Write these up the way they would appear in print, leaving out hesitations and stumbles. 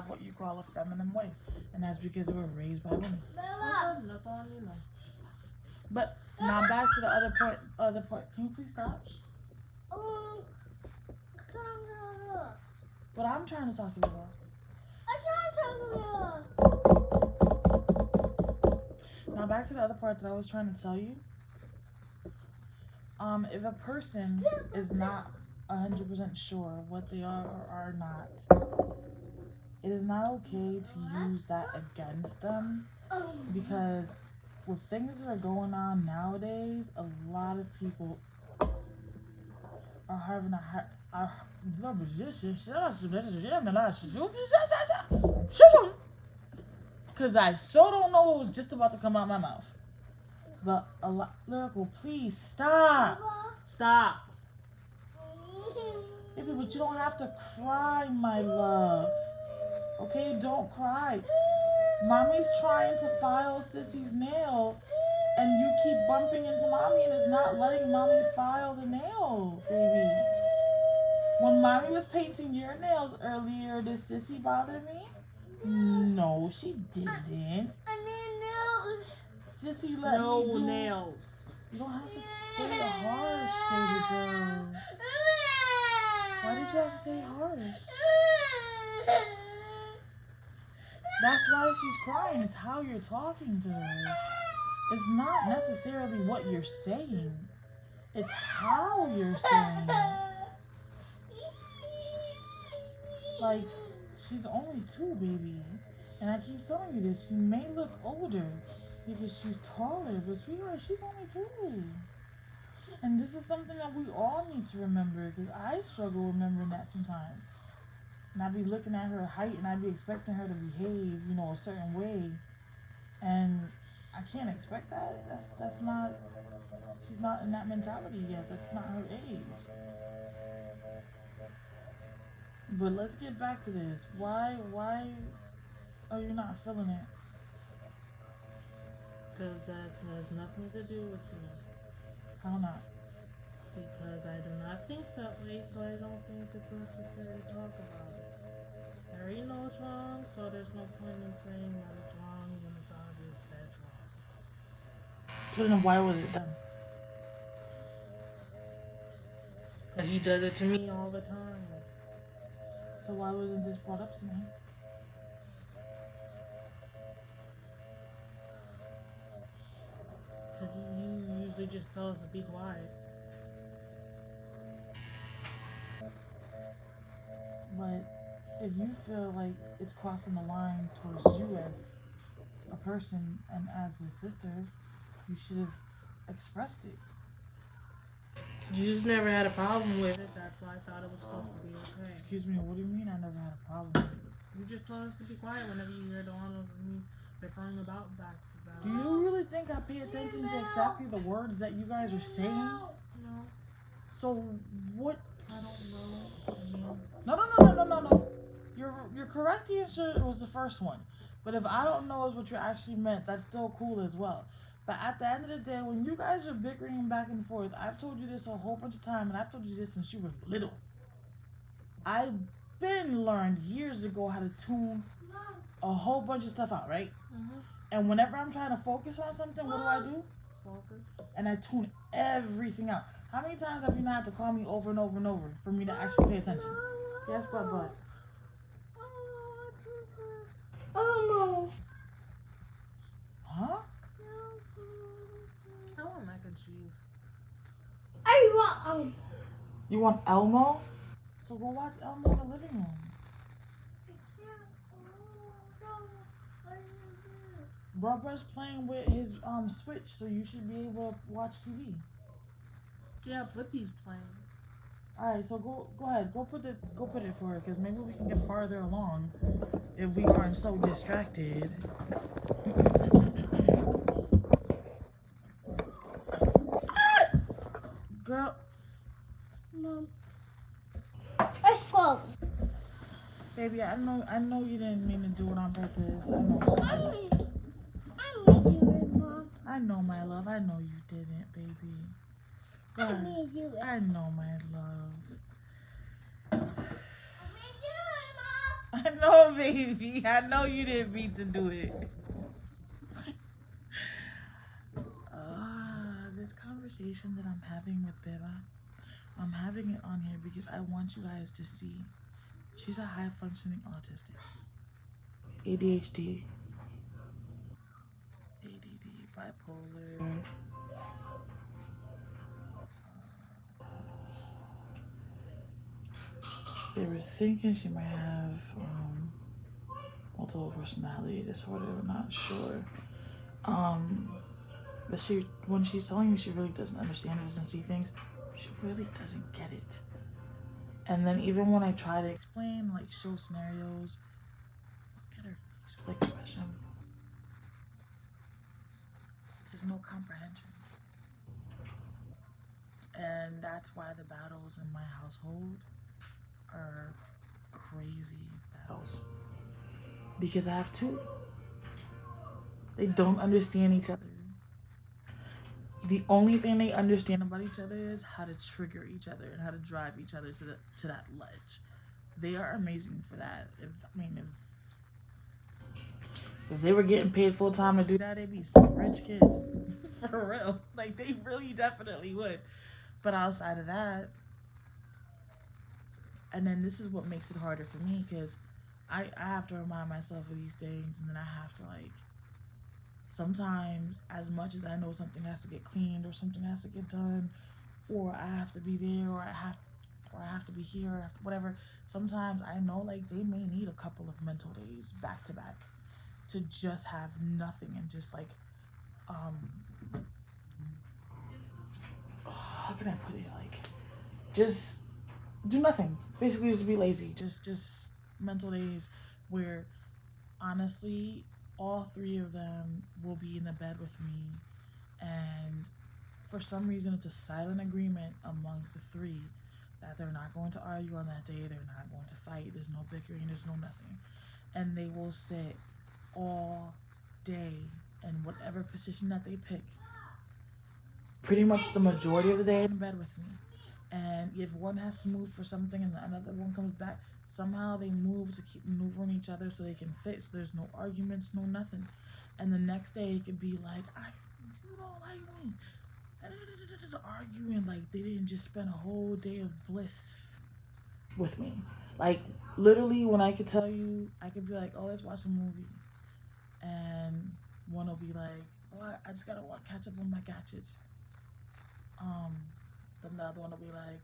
have what you call a feminine way, and that's because they were raised by women. That's all you know. But now back to the other point. Can you please stop? What I'm trying to talk to you about. Now back to the other part that I was trying to tell you. If a person is not 100% sure of what they are or are not, it is not okay to use that against them, because with things that are going on nowadays, a lot of people are having because I so don't know what was just about to come out my mouth. But a lot, Lyrical, please stop. Stop. Baby, but you don't have to cry, my love. Okay, don't cry. Mommy's trying to file Sissy's nail, and you keep bumping into mommy, and it's not letting mommy file the nail, baby. When mommy was painting your nails earlier, did Sissy bother me? No, she didn't. I need nails. Sissy let me do nails. You don't have to say it harsh, baby girl. Why did you have to say harsh? That's why she's crying. It's how you're talking to her. It's not necessarily what you're saying. It's how you're saying it. Like, she's only 2, baby. And I keep telling you this. She may look older because she's taller, but sweetheart, she's only 2. And this is something that we all need to remember, because I struggle remembering that sometimes. And I'd be looking at her height and I'd be expecting her to behave, a certain way. And I can't expect that. That's not, she's not in that mentality yet. That's not her age. But let's get back to this. Why are you not feeling it? Because that has nothing to do with you. How not? Because I do not think that way, so I don't think it's necessary to talk about it. I already know it's wrong, so there's no point in saying that it's wrong when it's obvious that it's wrong. So then why was it done? Because he does it to me all the time. So why wasn't this brought up to me? Because you usually just tell us to be quiet. But if you feel like it's crossing the line towards you as a person and as a sister, you should have expressed it. You just never had a problem with it. That's why I thought it was supposed to be okay. Excuse me, what do you mean I never had a problem with it? You just told us to be quiet whenever you hear the one of me referring about back. Do you really think I pay attention to exactly the words that you guys are saying? No. So what? I don't know. No. Your correct answer was the first one. But if I don't know is what you actually meant, that's still cool as well. But at the end of the day, when you guys are bickering back and forth, I've told you this a whole bunch of times, and I've told you this since you were little. I've been learned years ago how to tune a whole bunch of stuff out, right? Mm-hmm. And whenever I'm trying to focus on something, what do? Focus. And I tune everything out. How many times have you not had to call me over and over and over for me to actually pay attention? Yes, but. Huh? I want mac and cheese. You want Elmo? So go watch Elmo in the living room. Bubba's playing with his Switch, so you should be able to watch TV. Yeah, Blippi's playing. All right, so go ahead, go put it for her, because maybe we can get farther along if we aren't so distracted. Girl, Mom, let's go. baby, I know you didn't mean to do it on purpose. I know. I need you, Mom. I know, my love. I know you didn't, baby. Go ahead. I need you. I know, my love. I know, baby. I know you didn't mean to do it. This conversation that I'm having with Beba, I'm having it on here because I want you guys to see she's a high functioning autistic. ADHD, ADD, bipolar. They were thinking she might have multiple personality disorder. I'm not sure. Um, but when she's telling me she really doesn't understand it, doesn't see things, she really doesn't get it. And then even when I try to explain, like show scenarios, look at her face, like expression. There's no comprehension. And that's why the battles in my household are crazy battles. Because I have two. They don't understand each other. The only thing they understand about each other is how to trigger each other and how to drive each other to that ledge. They are amazing for that. If they were getting paid full time to do that, they'd be some rich kids. For real. Like they really definitely would. But outside of that, and then this is what makes it harder for me because I have to remind myself of these things, and then I have to like sometimes, as much as I know something has to get cleaned or something has to get done, or I have to be there, or I have to be here, or whatever. Sometimes I know like they may need a couple of mental days back to back to just have nothing and just like um how can I put it, like just do nothing, basically just be lazy, just mental days where honestly all three of them will be in the bed with me, and for some reason it's a silent agreement amongst the three that they're not going to argue on that day, they're not going to fight, there's no bickering, there's no nothing, and they will sit all day in whatever position that they pick, pretty much the majority of the day in bed with me. And if one has to move for something and the another one comes back, somehow they move to keep maneuvering each other so they can fit, so there's no arguments, no nothing. And the next day it could be like, you don't like me, arguing like they didn't just spend a whole day of bliss with me. Like literally, when I could tell you, I could be like, oh, let's watch a movie, and one will be like, oh, I just gotta catch up on my gadgets. Um, then the other one will be like,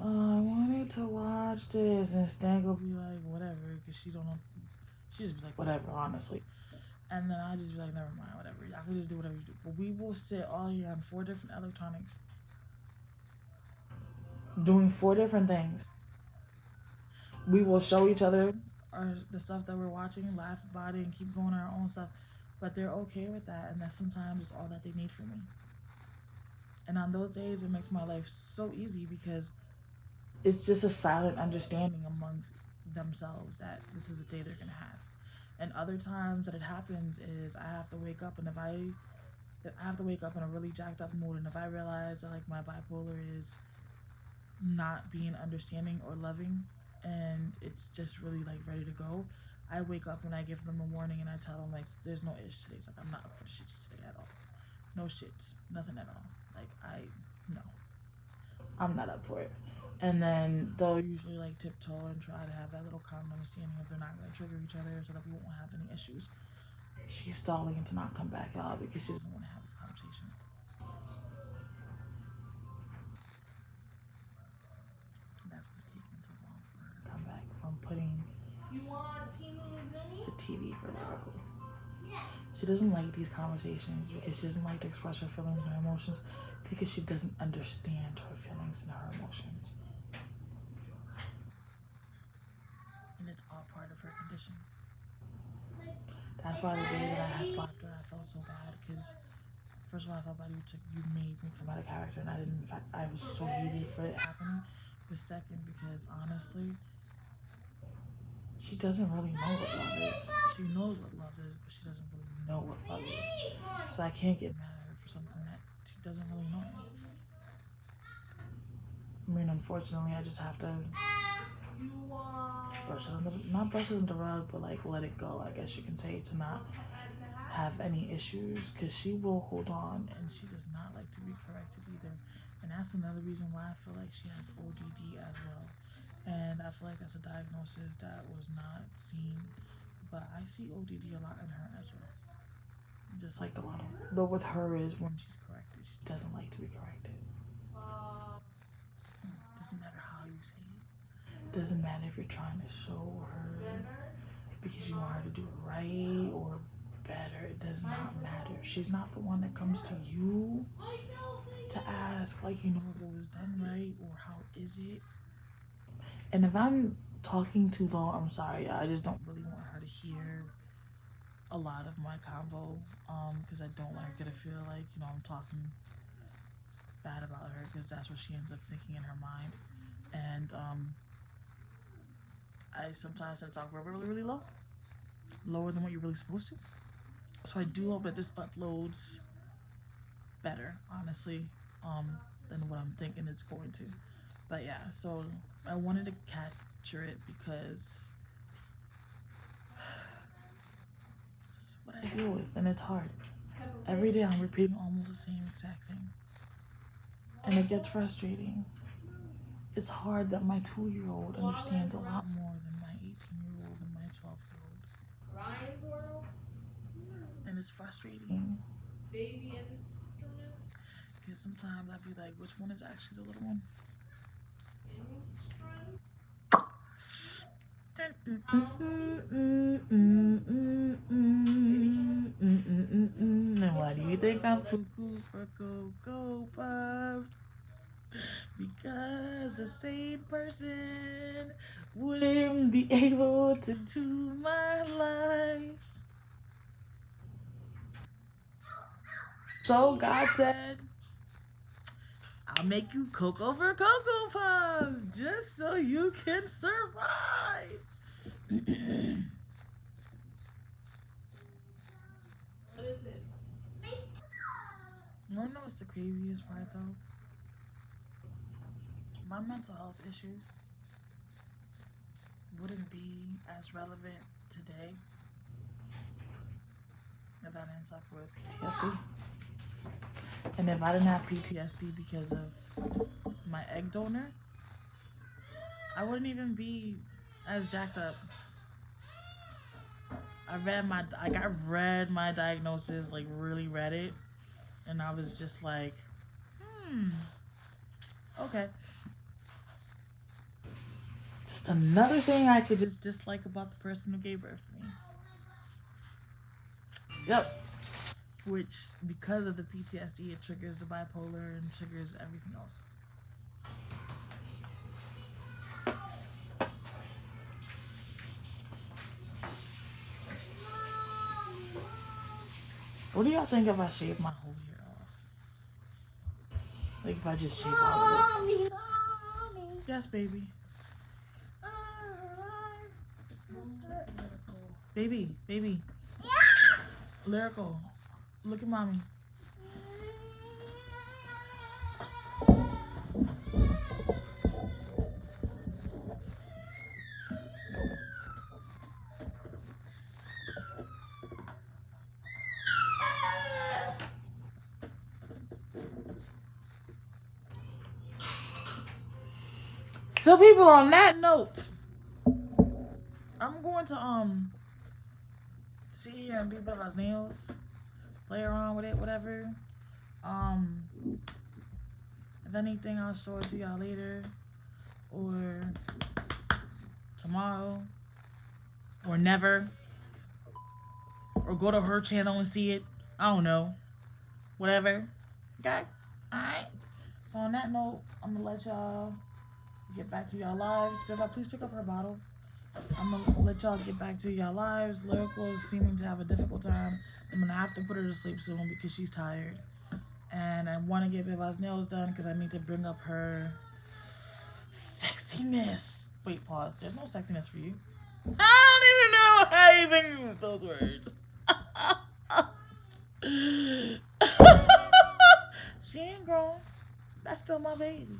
oh, I wanted to watch this, and Stan will be like, whatever, because she don't know. She just be like, whatever, honestly. And then I just be like, never mind, whatever. Y'all can just do whatever you do. But we will sit all year on 4 different electronics, doing 4 different things. We will show each other the stuff that we're watching, laugh about it, and keep going our own stuff. But they're okay with that, and that sometimes is all that they need from me. And on those days, it makes my life so easy because it's just a silent understanding amongst themselves that this is a day they're gonna have. And other times that it happens is I have to wake up, and if I have to wake up in a really jacked up mood, and if I realize that like my bipolar is not being understanding or loving, and it's just really like ready to go, I wake up and I give them a warning and I tell them like there's no ish today. It's like I'm not up for the shits today at all. No shits, nothing at all. Like no, I'm not up for it. And then they'll usually like tiptoe and try to have that little common understanding if they're not going to trigger each other so that we won't have any issues. She's stalling to not come back out because she doesn't want to have this conversation. And that's what's taking so long for her to come back from putting the TV for lyrical. She doesn't like these conversations because she doesn't like to express her feelings and her emotions because she doesn't understand her feelings and her emotions. And it's all part of her condition. That's why the day that I had slapped her, I felt so bad because first of all, I felt bad you made me come out of character, and I didn't. In fact, I was so heated for it happening. But second, because honestly, she doesn't really know what love is. She knows what love is, but she doesn't really know what love is. So I can't get mad at her for something that she doesn't really know. I mean, unfortunately, I just have to brush it under, not brush it under the rug, but like let it go, I guess you can say, to not have any issues, because she will hold on and she does not like to be corrected either. And that's another reason why I feel like she has ODD as well. And I feel like that's a diagnosis that was not seen, but I see ODD a lot in her as well. Just like the bottom. But with her is when she's corrected, she doesn't like to be corrected. Doesn't matter how you say it. Doesn't matter if you're trying to show her because you want her to do it right or better. It does not matter. She's not the one that comes to you to ask, like, you know, if it was done right or how is it. And if I'm talking too long, I'm sorry. I just don't really want her to hear a lot of my convo, because I don't want her to feel like, you know, I'm talking bad about her, because that's what she ends up thinking in her mind. And I sometimes tend to talk really, really low, lower than what you're really supposed to. So I do hope that this uploads better, honestly, than what I'm thinking it's going to. But yeah, so I wanted to capture it because this is what I deal with, and it's hard. Every day I'm repeating almost the same exact thing, and it gets frustrating. It's hard that my 2-year-old understands a lot more than my 18-year-old and my 12-year-old. Ryan's World? And it's frustrating. Baby instrument? Because sometimes I'd be like, which one is actually the little one? And why do you think I'm cuckoo for Cocoa Puffs? Because a sane person wouldn't be able to do my life. So God said, I'll make you Cocoa for Cocoa Puffs just so you can survive. What is it? You wanna know what's the craziest part though? My mental health issues wouldn't be as relevant today if I didn't suffer with PTSD. And if I didn't have PTSD because of my egg donor, I wouldn't even be as jacked up. I read my diagnosis, like really read it, and I was just like, okay. Just another thing I could just dislike about the person who gave birth to me. Yep. Which, because of the PTSD, it triggers the bipolar and triggers everything else. What do y'all think if I shave my whole hair off? Like if I just shave all of it? Yes, baby. Baby. Lyrical. Look at mommy. So people, on that note, I'm going to sit here and do Beba's nails, play around with it, whatever. If anything, I'll show it to y'all later, or tomorrow, or never, or go to her channel and see it. I don't know, whatever. Okay, all right. So on that note, I'm gonna let y'all get back to y'all lives. Beba, please pick up her bottle. I'm gonna let y'all get back to y'all lives. Lyrical is seeming to have a difficult time. I'm gonna have to put her to sleep soon because she's tired. And I want to get Beba's nails done because I need to bring up her sexiness. Wait, pause. There's no sexiness for you. I don't even know how I even use those words. She ain't grown. That's still my baby.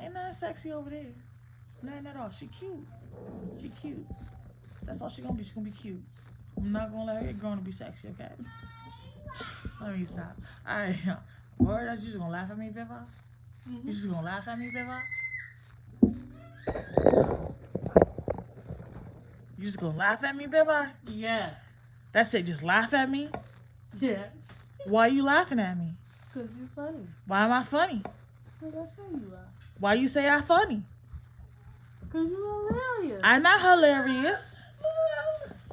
Ain't nothing sexy over there. Nothing at all. She cute. She cute. That's all she gonna be. She gonna be cute. I'm not gonna let her get grown to be sexy, okay? Let me stop. Alright, word, you just gonna laugh at me, Beba? You just gonna laugh at me, Beba? You just gonna laugh at me, Beba? Yes. That's it, just laugh at me? Yes. Why you laughing at me? Because you're funny. Why am I funny? Because I say you are. Why you say I funny? Because you're hilarious. I'm not hilarious.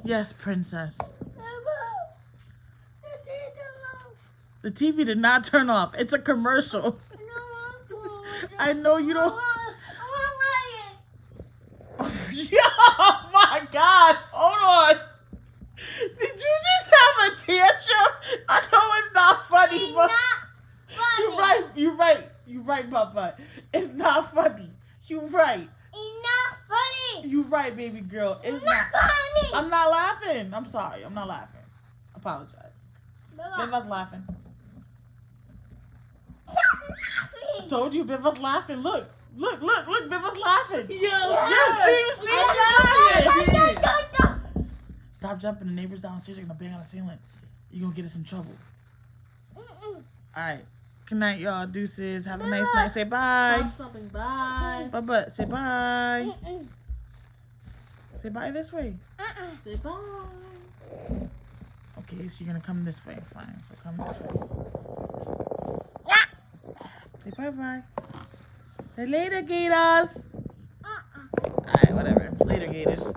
Yes, princess. The TV did not turn off. It's a commercial. I know you don't. Oh my God! Hold on. Did you just have a tantrum? I know it's not funny, but you're right. You're right. You're right, Papa. It's not funny. You're right. It's not funny. You're right, baby girl. It's not. funny. I'm not laughing. I'm sorry. I'm not laughing. Apologize. Beva's laughing. Told you Beva's laughing. Look. Look. Beva's laughing. Yeah, see, she's laughing. Stop jumping. The neighbors downstairs are going to bang on the ceiling. You're going to get us in trouble. All right. Good night, y'all. Deuces. Have a nice night. Say bye. Stop something. Bye. Bye. Say bye. Say bye this way. Say bye. Okay, so you're going to come this way. Fine. So come this way. Say bye-bye. Say later, Gators. All right, whatever. Later, Gators.